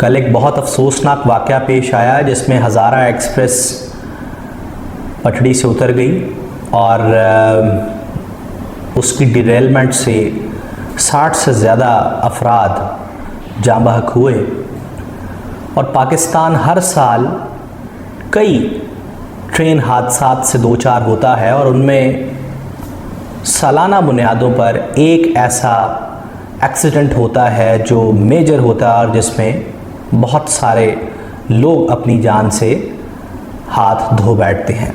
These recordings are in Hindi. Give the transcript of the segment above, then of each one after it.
कल एक बहुत अफसोसनाक वाक़या पेश आया जिसमें हज़ारा एक्सप्रेस पटड़ी से उतर गई और उसकी डिरेलमेंट से 60 से ज़्यादा अफराद जाँ बहक हुए। और पाकिस्तान हर साल कई ट्रेन हादसात से दो चार होता है और उनमें सालाना बुनियादों पर एक ऐसा एक्सीडेंट होता है जो मेजर होता है और जिसमें बहुत सारे लोग अपनी जान से हाथ धो बैठते हैं।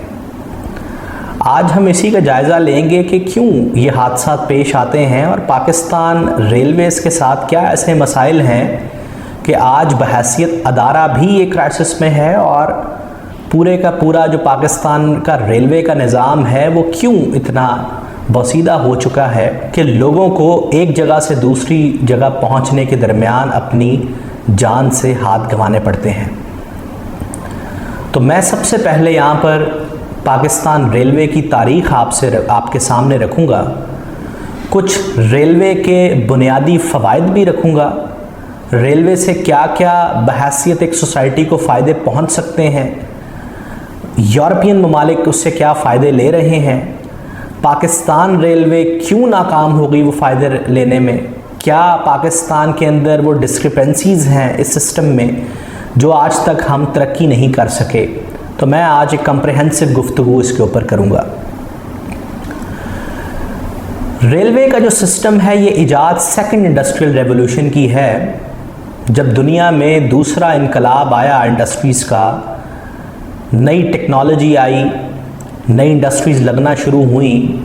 आज हम इसी का जायज़ा लेंगे कि क्यों ये हादसा पेश आते हैं और पाकिस्तान रेलवेज़ के साथ क्या ऐसे मसाइल हैं कि आज बहैसियत अदारा भी ये क्राइसिस में है और पूरे का पूरा जो पाकिस्तान का रेलवे का निज़ाम है वो क्यों इतना बोसीदा हो चुका है कि लोगों को एक जगह से दूसरी जगह पहुंचने के दरमियान अपनी जान से हाथ गंवाने पड़ते हैं। तो मैं सबसे पहले यहाँ पर पाकिस्तान रेलवे की तारीख़ आपके सामने रखूँगा, कुछ रेलवे के बुनियादी फ़वाइद भी रखूँगा, रेलवे से क्या क्या बहैसियत एक सोसाइटी को फ़ायदे पहुँच सकते हैं, यूरोपियन ममालिक उससे क्या फ़ायदे ले रहे हैं, पाकिस्तान रेलवे क्यों नाकाम हो गई वो फ़ायदे लेने में, क्या पाकिस्तान के अंदर वो डिस्क्रिपेंसीज़ हैं इस सिस्टम में जो आज तक हम तरक्की नहीं कर सके। तो मैं आज एक कम्प्रहेंसिव गुफ्तगू इसके ऊपर करूँगा। रेलवे का जो सिस्टम है ये इजाद सेकंड इंडस्ट्रियल रेवोल्यूशन की है, जब दुनिया में दूसरा इनकलाब आया इंडस्ट्रीज़ का, नई टेक्नोलॉजी आई, नई इंडस्ट्रीज़ लगना शुरू हुई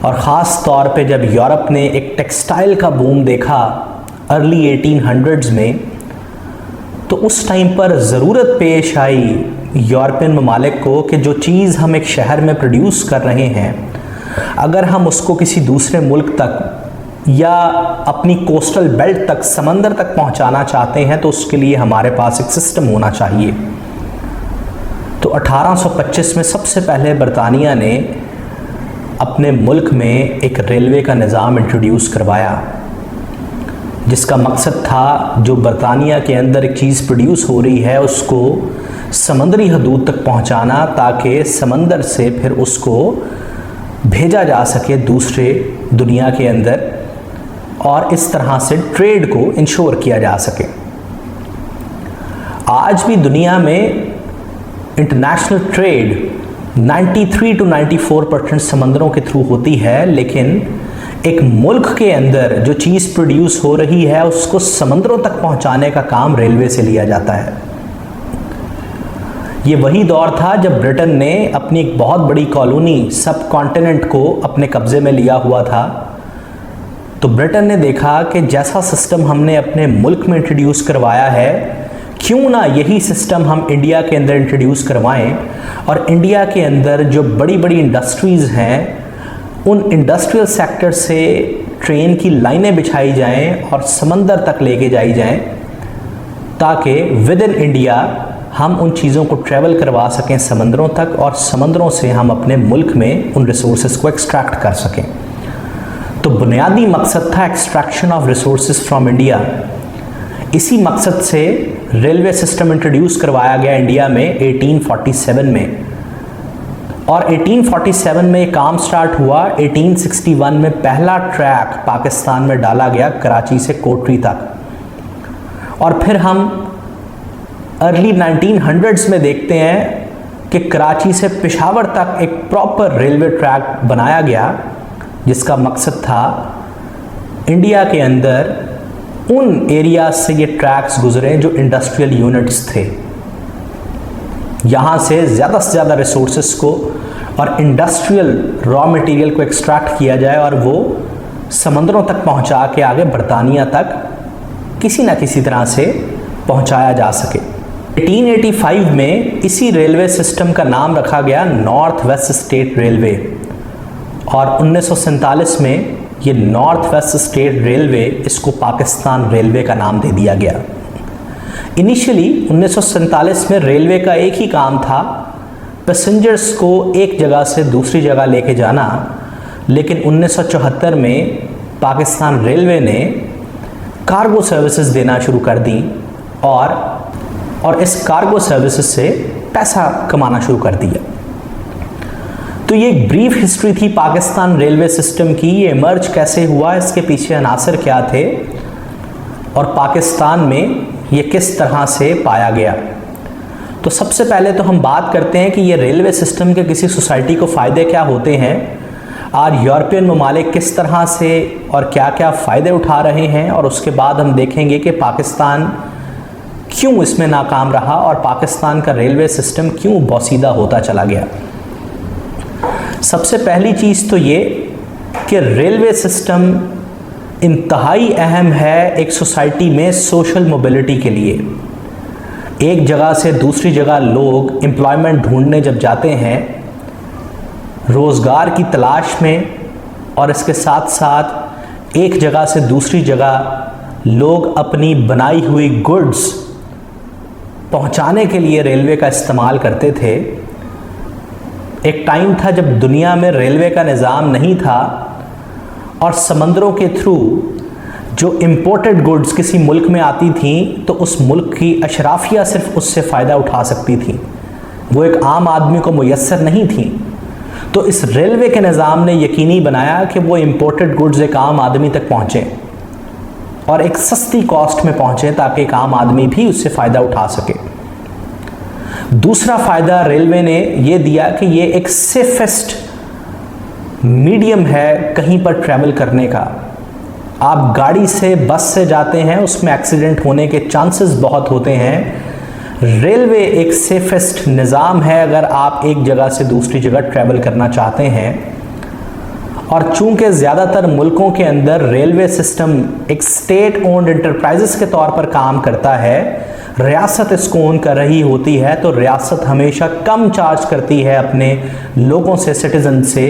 और ख़ास तौर पे जब यूरोप ने एक टेक्सटाइल का बूम देखा अर्ली 1800s में, तो उस टाइम पर ज़रूरत पेश आई यूरोपियन ममालिक को कि जो चीज़ हम एक शहर में प्रोड्यूस कर रहे हैं अगर हम उसको किसी दूसरे मुल्क तक या अपनी कोस्टल बेल्ट तक, समंदर तक पहुंचाना चाहते हैं तो उसके लिए हमारे पास एक सिस्टम होना चाहिए। तो 1825 में सबसे पहले बरतानिया ने अपने मुल्क में एक रेलवे का निज़ाम इंट्रोड्यूस करवाया जिसका मकसद था जो बरतानिया के अंदर एक चीज़ प्रोड्यूस हो रही है उसको समंदरी हदूद तक पहुंचाना, ताकि समंदर से फिर उसको भेजा जा सके दूसरे दुनिया के अंदर और इस तरह से ट्रेड को इंश्योर किया जा सके। आज भी दुनिया में इंटरनेशनल ट्रेड 93 to 94% समंदरों के थ्रू होती है, लेकिन एक मुल्क के अंदर जो चीज़ प्रोड्यूस हो रही है उसको समंदरों तक पहुंचाने का काम रेलवे से लिया जाता है। ये वही दौर था जब ब्रिटेन ने अपनी एक बहुत बड़ी कॉलोनी सब कॉन्टिनेंट को अपने कब्ज़े में लिया हुआ था। तो ब्रिटेन ने देखा कि जैसा सिस्टम हमने अपने मुल्क में इंट्रोड्यूस करवाया है, क्यों ना यही सिस्टम हम इंडिया के अंदर इंट्रोड्यूस करवाएं और इंडिया के अंदर जो बड़ी बड़ी इंडस्ट्रीज़ हैं उन इंडस्ट्रियल सेक्टर से ट्रेन की लाइनें बिछाई जाएं और समंदर तक लेके जाई जाएं, ताकि विद इन इंडिया हम उन चीज़ों को ट्रैवल करवा सकें समंदरों तक और समंदरों से हम अपने मुल्क में उन रिसोर्सेज को एक्सट्रैक्ट कर सकें। तो बुनियादी मकसद था extraction of resources from India. इसी मकसद से रेलवे सिस्टम इंट्रोड्यूस करवाया गया इंडिया में 1847 में और 1847 में ये काम स्टार्ट हुआ। 1861 में पहला ट्रैक पाकिस्तान में डाला गया कराची से कोटरी तक और फिर हम अर्ली 1900s में देखते हैं कि कराची से पेशावर तक एक प्रॉपर रेलवे ट्रैक बनाया गया जिसका मकसद था इंडिया के अंदर उन एरिया से ये ट्रैक्स गुजरे जो इंडस्ट्रियल यूनिट्स थे, यहाँ से ज़्यादा रिसोर्सेस को और इंडस्ट्रियल रॉ मटेरियल को एक्सट्रैक्ट किया जाए और वो समंदरों तक पहुँचा के आगे बरतानिया तक किसी न किसी तरह से पहुँचाया जा सके। 1885 में इसी रेलवे सिस्टम का नाम रखा गया नॉर्थ वेस्ट स्टेट रेलवे और 1947 में ये नॉर्थ वेस्ट स्टेट रेलवे, इसको पाकिस्तान रेलवे का नाम दे दिया गया। इनिशियली 1947 में रेलवे का एक ही काम था, पैसेंजर्स को एक जगह से दूसरी जगह लेके जाना, लेकिन 1974 में पाकिस्तान रेलवे ने कार्गो सर्विसेज देना शुरू कर दी और इस कार्गो सर्विसेज से पैसा कमाना शुरू कर दिया। तो ये एक ब्रीफ हिस्ट्री थी पाकिस्तान रेलवे सिस्टम की। ये इमर्ज कैसे हुआ, इसके पीछे अनासर क्या थे और पाकिस्तान में ये किस तरह से पाया गया। तो सबसे पहले तो हम बात करते हैं कि ये रेलवे सिस्टम के किसी सोसाइटी को फ़ायदे क्या होते हैं, और यूरोपियन ममालिक किस तरह से और क्या क्या फ़ायदे उठा रहे हैं, और उसके बाद हम देखेंगे कि पाकिस्तान क्यों इसमें नाकाम रहा और पाकिस्तान का रेलवे सिस्टम क्यों बोसीदा होता चला गया। सबसे पहली चीज़ तो ये कि रेलवे सिस्टम इंतहाई अहम है एक सोसाइटी में सोशल मोबिलिटी के लिए। एक जगह से दूसरी जगह लोग एम्प्लॉयमेंट ढूंढने जब जाते हैं रोज़गार की तलाश में, और इसके साथ साथ एक जगह से दूसरी जगह लोग अपनी बनाई हुई गुड्स पहुंचाने के लिए रेलवे का इस्तेमाल करते थे। एक टाइम था जब दुनिया में रेलवे का निज़ाम नहीं था और समंदरों के थ्रू जो इम्पोर्टेड गुड्स किसी मुल्क में आती थी तो उस मुल्क की अशराफिया सिर्फ उससे फ़ायदा उठा सकती थी, वो एक आम आदमी को मुयस्सर नहीं थी। तो इस रेलवे के निज़ाम ने यकीनी बनाया कि वो इम्पोर्टेड गुड्स एक आम आदमी तक पहुँचें और एक सस्ती कॉस्ट में पहुँचें ताकि एक आम आदमी भी उससे फ़ायदा उठा सके। दूसरा फ़ायदा रेलवे ने ये दिया कि ये एक सेफेस्ट मीडियम है कहीं पर ट्रैवल करने का। आप गाड़ी से बस से जाते हैं उसमें एक्सीडेंट होने के चांसेस बहुत होते हैं। रेलवे एक सेफेस्ट निज़ाम है अगर आप एक जगह से दूसरी जगह ट्रैवल करना चाहते हैं। और चूंकि ज़्यादातर मुल्कों के अंदर रेलवे सिस्टम एक स्टेट ओन्ड इंटरप्राइजेस के तौर पर काम करता है, रियासत इसको ओन कर रही होती है, तो रियासत हमेशा कम चार्ज करती है अपने लोगों से, सिटीज़न से।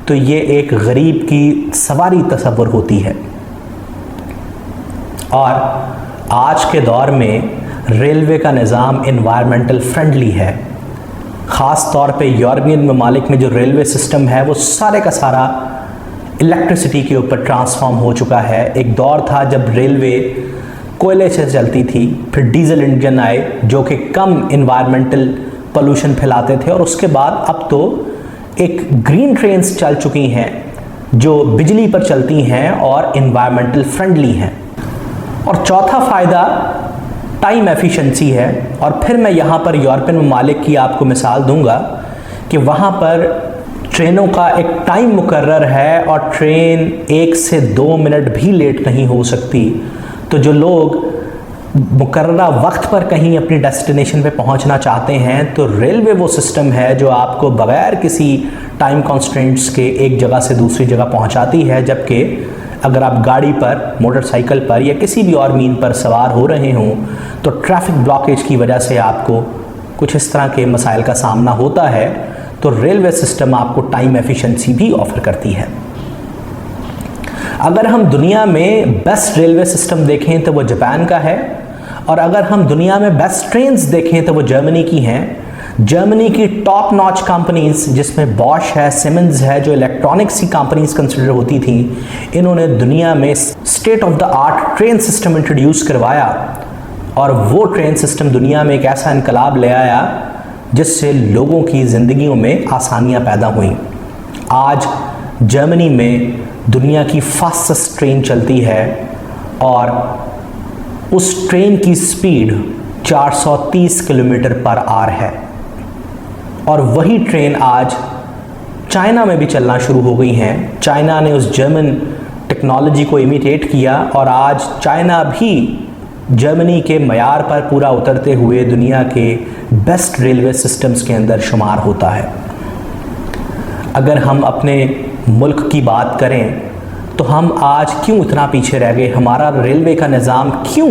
तो ये एक गरीब की सवारी तस्वर होती है। और आज के दौर में रेलवे का निज़ाम इन्वायरमेंटल फ्रेंडली है। ख़ास तौर पे यूरोपियन ममालिक में जो रेलवे सिस्टम है वो सारे का सारा इलेक्ट्रिसिटी के ऊपर ट्रांसफॉर्म हो चुका है। एक दौर था जब रेलवे कोयले से चलती थी, फिर डीजल इंजन आए जो कि कम इन्वायरमेंटल पोल्यूशन फैलाते थे, और उसके बाद अब तो एक ग्रीन ट्रेन्स चल चुकी हैं जो बिजली पर चलती हैं और इन्वायरमेंटल फ्रेंडली हैं। और चौथा फ़ायदा टाइम एफिशिएंसी है। और फिर मैं यहाँ पर यूरोपियन ममालिक की आपको मिसाल दूंगा कि वहाँ पर ट्रेनों का एक टाइम मुकर्रर है और ट्रेन 1 से 2 मिनट भी लेट नहीं हो सकती। तो जो लोग मुकर्ररा वक्त पर कहीं अपनी डेस्टिनेशन पे पहुंचना चाहते हैं तो रेलवे वो सिस्टम है जो आपको बगैर किसी टाइम कॉन्स्ट्रेंट्स के एक जगह से दूसरी जगह पहुंचाती है। जबकि अगर आप गाड़ी पर, मोटरसाइकिल पर या किसी भी और मीन पर सवार हो रहे हों तो ट्रैफिक ब्लॉकेज की वजह से आपको कुछ इस तरह के मसाइल का सामना होता है। तो रेलवे सिस्टम आपको टाइम एफिशिएंसी भी ऑफ़र करती है। अगर हम दुनिया में बेस्ट रेलवे सिस्टम देखें तो वो जापान का है, और अगर हम दुनिया में बेस्ट ट्रेन्स देखें तो वो जर्मनी की हैं। जर्मनी की टॉप नॉच कंपनीज जिसमें बॉश है, सिमेंस है, जो इलेक्ट्रॉनिक्स की कंपनीज कंसिडर होती थी, इन्होंने दुनिया में state of the art train system introduce करवाया, और वो ट्रेन सिस्टम दुनिया में एक ऐसा इनकलाब ले आया जिससे लोगों की ज़िंदगियों में आसानियाँ पैदा हुई। आज जर्मनी में दुनिया की फास्टेस्ट ट्रेन चलती है और उस ट्रेन की स्पीड 430 किलोमीटर पर आवर है। और वही ट्रेन आज चाइना में भी चलना शुरू हो गई हैं। चाइना ने उस जर्मन टेक्नोलॉजी को इमिटेट किया और आज चाइना भी जर्मनी के मयार पर पूरा उतरते हुए दुनिया के बेस्ट रेलवे सिस्टम्स के अंदर शुमार होता है। अगर हम अपने मुल्क की बात करें तो हम आज क्यों इतना पीछे रह गए, हमारा रेलवे का निज़ाम क्यों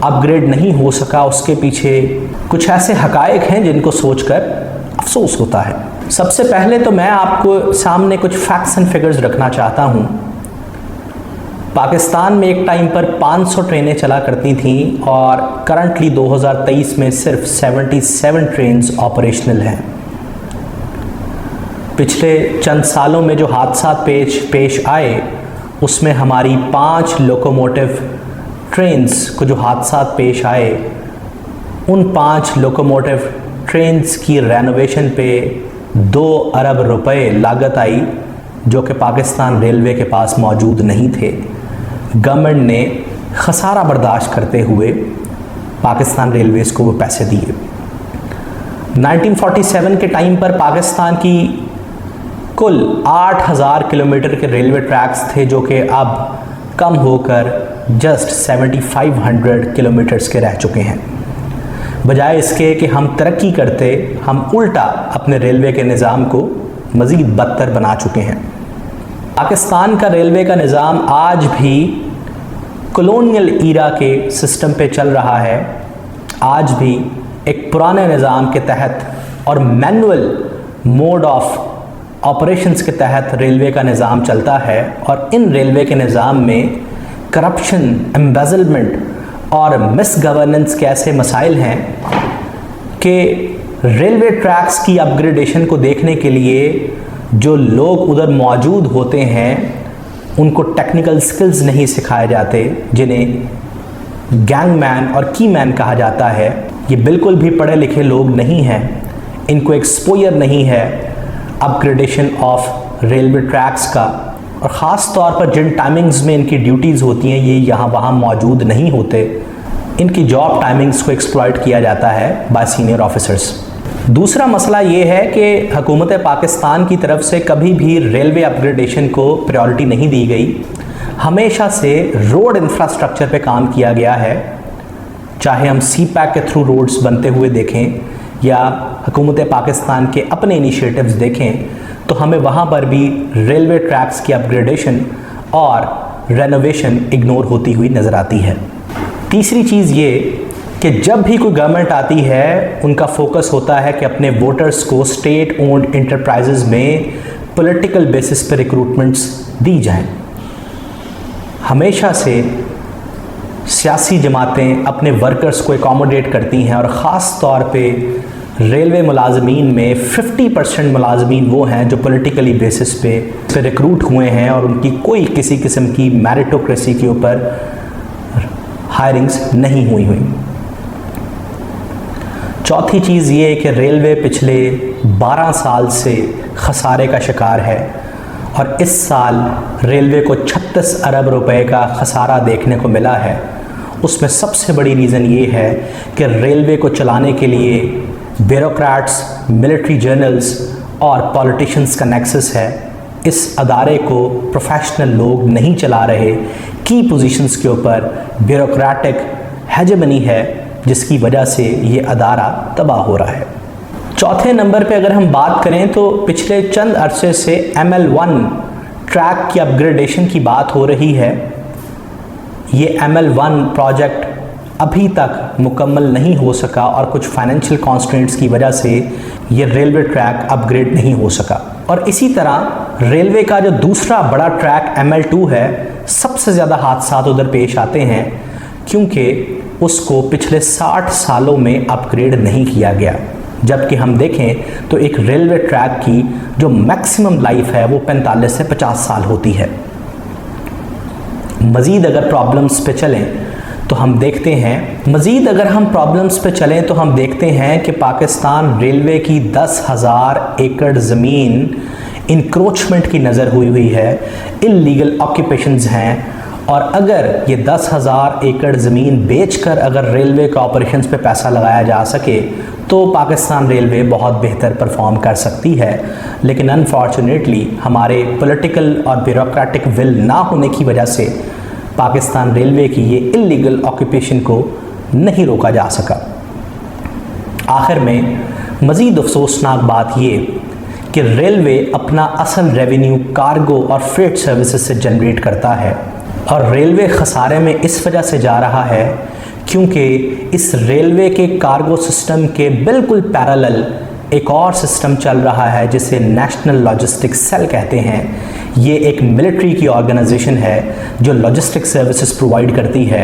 अपग्रेड नहीं हो सका, उसके पीछे कुछ ऐसे हकायक हैं जिनको सोचकर अफसोस होता है। सबसे पहले तो मैं आपको सामने कुछ फैक्ट्स एंड फिगर्स रखना चाहता हूँ। पाकिस्तान में एक टाइम पर 500 ट्रेनें चला करती थीं और करंटली 2023 में सिर्फ 77 ट्रेन्स ऑपरेशनल हैं। पिछले चंद सालों में जो हादसा पेश आए उसमें हमारी 5 लोकोमोटिव ट्रेन्स को जो हादसा पेश आए, उन 5 लोकोमोटिव ट्रेन्स की रेनोवेशन पे 2 अरब रुपए लागत आई, जो कि पाकिस्तान रेलवे के पास मौजूद नहीं थे। गवर्नमेंट ने खसारा बर्दाश्त करते हुए पाकिस्तान रेलवेज़ को वो पैसे दिए। 1947 के टाइम पर पाकिस्तान की कुल 8000 किलोमीटर के रेलवे ट्रैक्स थे, जो कि अब कम होकर जस्ट 7500 किलोमीटर्स के रह चुके हैं। बजाय इसके कि हम तरक्की करते, हम उल्टा अपने रेलवे के निज़ाम को मज़ीद बदतर बना चुके हैं। पाकिस्तान का रेलवे का निज़ाम आज भी कॉलोनियल ईरा के सिस्टम पे चल रहा है। आज भी एक पुराने निज़ाम के तहत और मैनुअल मोड ऑफ ऑपरेशंस के तहत रेलवे का निज़ाम चलता है, और इन रेलवे के निज़ाम में करप्शन, एम्बेजलमेंट और मिस गवर्नेंस के ऐसे मसाइल हैं कि रेलवे ट्रैक्स की अपग्रेडेशन को देखने के लिए जो लोग उधर मौजूद होते हैं, उनको टेक्निकल स्किल्स नहीं सिखाए जाते, जिन्हें गैंगमैन और कीमैन कहा जाता है। ये बिल्कुल भी पढ़े लिखे लोग नहीं हैं, इनको एक्सपोजर नहीं है अपग्रेडेशन ऑफ रेलवे ट्रैक्स का, और ख़ास तौर पर जिन टाइमिंग्स में इनकी ड्यूटीज़ होती हैं ये यहाँ वहाँ मौजूद नहीं होते। इनकी जॉब टाइमिंग्स को एक्सप्लॉइट किया जाता है बाय सीनियर ऑफिसर्स। दूसरा मसला ये है कि हुकूमत पाकिस्तान की तरफ से कभी भी रेलवे अपग्रेडेशन को प्रायोरिटी नहीं दी गई। हमेशा से रोड इंफ्रास्ट्रक्चर पे काम किया गया है, चाहे हम CPEC के थ्रू रोड्स बनते हुए देखें या हुकूमत पाकिस्तान के अपने इनिशिएटिव्स देखें, तो हमें वहाँ पर भी रेलवे ट्रैक्स की अपग्रेडेशन और रेनोवेशन इग्नोर होती हुई नज़र आती है। तीसरी चीज़ ये कि जब भी कोई गवर्नमेंट आती है, उनका फोकस होता है कि अपने वोटर्स को स्टेट ओन्ड इंटरप्राइजेज़ में पॉलिटिकल बेसिस पर रिक्रूटमेंट्स दी जाएं। हमेशा से सियासी जमातें अपने वर्कर्स को एकोमोडेट करती हैं, और ख़ास तौर पे रेलवे मुलाजमीन में 50% मुलाजमीन वो हैं जो पॉलिटिकली बेसिस पे रिक्रूट हुए हैं, और उनकी कोई किसी किस्म की मेरिटोक्रेसी के ऊपर हायरिंग्स नहीं हुई। चौथी चीज़ ये है कि रेलवे पिछले 12 साल से खसारे का शिकार है, और इस साल रेलवे को 36 अरब रुपए का खसारा देखने को मिला है। उसमें सबसे बड़ी रीज़न ये है कि रेलवे को चलाने के लिए ब्यूरोक्रेट्स, मिलिट्री जर्नल्स और पॉलिटिशियंस का नेक्सस है। इस अदारे को प्रोफेशनल लोग नहीं चला रहे। की पोजीशंस के ऊपर ब्यूरोक्रेटिक हेजेमनी है, जिसकी वजह से ये अदारा तबाह हो रहा है। चौथे नंबर पे अगर हम बात करें तो पिछले चंद अरसे से ML1 ट्रैक की अपग्रेडेशन की बात हो रही है। ये ML1 प्रोजेक्ट अभी तक मुकम्मल नहीं हो सका, और कुछ फाइनेंशियल कॉन्स्ट्रेंट्स की वजह से ये रेलवे ट्रैक अपग्रेड नहीं हो सका। और इसी तरह रेलवे का जो दूसरा बड़ा ट्रैक ML2 है, सबसे ज़्यादा हादसा उधर पेश आते हैं क्योंकि उसको पिछले 60 सालों में अपग्रेड नहीं किया गया। जबकि हम देखें तो एक रेलवे ट्रैक की जो मैक्सिमम लाइफ है वो 45 से 50 साल होती है। मज़ीद अगर प्रॉब्लम्स पे चलें तो हम देखते हैं कि पाकिस्तान रेलवे की 10,000 एकड़ ज़मीन इंक्रोचमेंट की नज़र हुई है, इल्लीगल ऑक्यूपेशंस हैं। और अगर ये 10,000 एकड़ ज़मीन बेचकर अगर रेलवे के ऑपरेशंस पे पैसा लगाया जा सके तो पाकिस्तान रेलवे बहुत बेहतर परफॉर्म कर सकती है। लेकिन अनफॉर्चुनेटली हमारे पॉलिटिकल और ब्यूरोक्रेटिक विल ना होने की वजह से पाकिस्तान रेलवे की ये इल्लीगल ऑक्यूपेशन को नहीं रोका जा सका। आखिर में मज़ीद अफसोसनाक बात ये कि रेलवे अपना असल रेवेन्यू कार्गो और फ्रेट सर्विसेज से जनरेट करता है, और रेलवे खसारे में इस वजह से जा रहा है क्योंकि इस रेलवे के कार्गो सिस्टम के बिल्कुल पैरेलल एक और सिस्टम चल रहा है जिसे नेशनल लॉजिस्टिक्स सेल कहते हैं। ये एक मिलिट्री की ऑर्गेनाइजेशन है जो लॉजिस्टिक सर्विसेज प्रोवाइड करती है,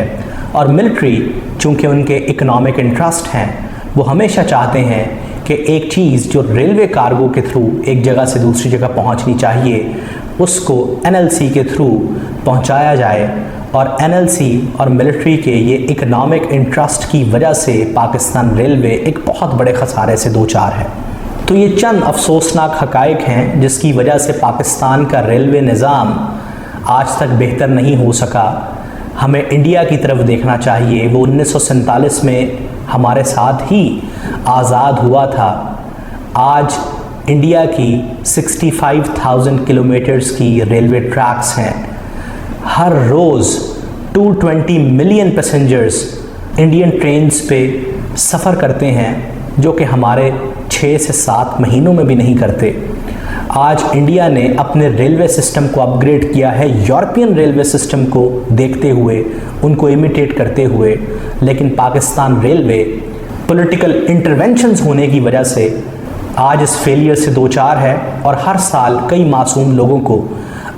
और मिलिट्री चूँकि उनके इकोनॉमिक इंटरेस्ट हैं, वो हमेशा चाहते हैं कि एक चीज़ जो रेलवे कार्गो के थ्रू एक जगह से दूसरी जगह पहुंचनी चाहिए उसको NLC के थ्रू पहुंचाया जाए, और एनएलसी और मिलिट्री के ये इकोनॉमिक इंटरेस्ट की वजह से पाकिस्तान रेलवे एक बहुत बड़े खसारे से दो चार है। तो ये चंद अफसोसनाक हकाइक हैं जिसकी वजह से पाकिस्तान का रेलवे निज़ाम आज तक बेहतर नहीं हो सका। हमें इंडिया की तरफ देखना चाहिए। वो 1947 में हमारे साथ ही आज़ाद हुआ था। आज इंडिया की 65,000 किलोमीटर्स की रेलवे ट्रैक्स हैं। हर रोज़ 220 मिलियन पैसेंजर्स इंडियन ट्रेन्स पे सफ़र करते हैं, जो कि हमारे 6 से 7 महीनों में भी नहीं करते। आज इंडिया ने अपने रेलवे सिस्टम को अपग्रेड किया है यूरोपियन रेलवे सिस्टम को देखते हुए, उनको इमिटेट करते हुए, लेकिन पाकिस्तान रेलवे पॉलिटिकल इंटरवेंशंस होने की वजह से आज इस फेलियर से दो चार है और हर साल कई मासूम लोगों को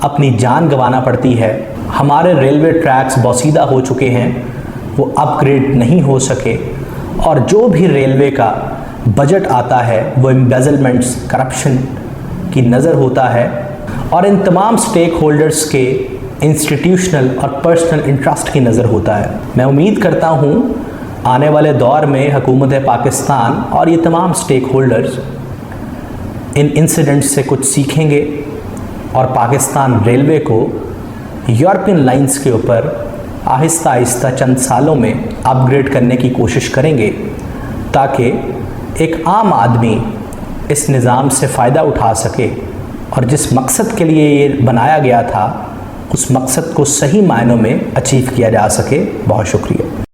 अपनी जान गंवाना पड़ती है। हमारे रेलवे ट्रैक्स बोसीदा हो चुके हैं, वो अपग्रेड नहीं हो सके और जो भी रेलवे का बजट आता है वो एम्बेजलमेंट्स, करप्शन की नज़र होता है और इन तमाम स्टेक होल्डर्स के इंस्टीट्यूशनल और पर्सनल इंटरेस्ट की नज़र होता है। मैं उम्मीद करता हूँ आने वाले दौर में हुकूमत पाकिस्तान और ये तमाम स्टेक होल्डर्स इन इंसिडेंट्स से कुछ सीखेंगे और पाकिस्तान रेलवे को यूरोपियन लाइंस के ऊपर आहिस्ता आहिस्ता चंद सालों में अपग्रेड करने की कोशिश करेंगे, ताकि एक आम आदमी इस निज़ाम से फ़ायदा उठा सके और जिस मकसद के लिए ये बनाया गया था उस मकसद को सही मायनों में अचीव किया जा सके। बहुत शुक्रिया।